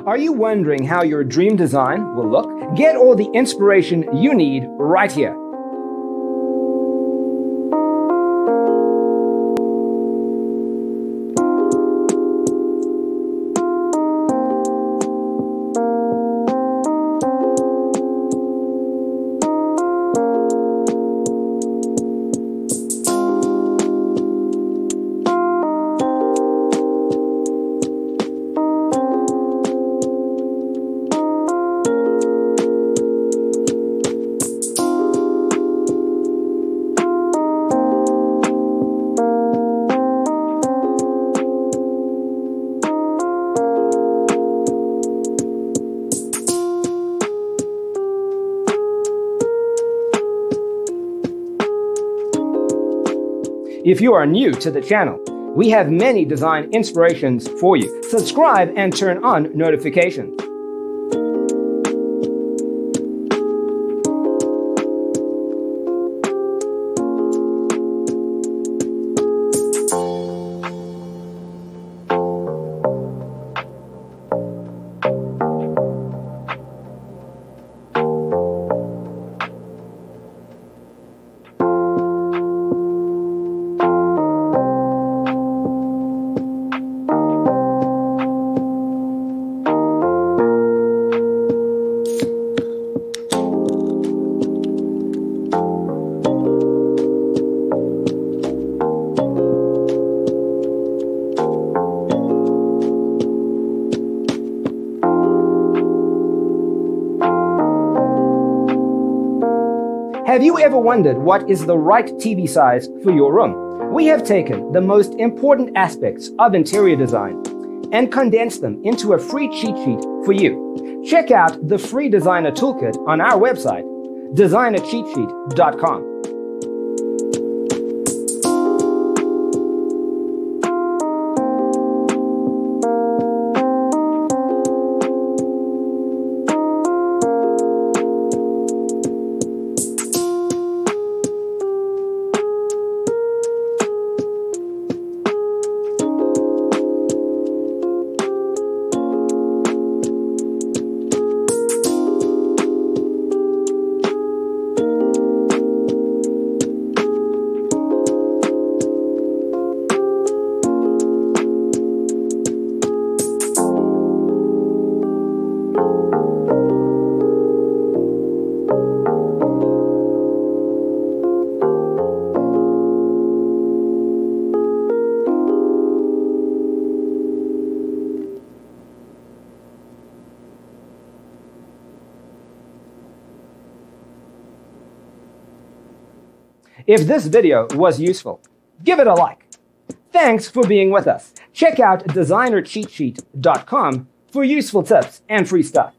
Are you wondering how your dream design will look? Get all the inspiration you need right here. If you are new to the channel, we have many design inspirations for you. Subscribe and turn on notifications. Have you ever wondered what is the right TV size for your room? We have taken the most important aspects of interior design and condensed them into a free cheat sheet for you. Check out the free designer toolkit on our website, designercheatsheet.com. If this video was useful, give it a like. Thanks for being with us. Check out designercheatsheet.com for useful tips and free stuff.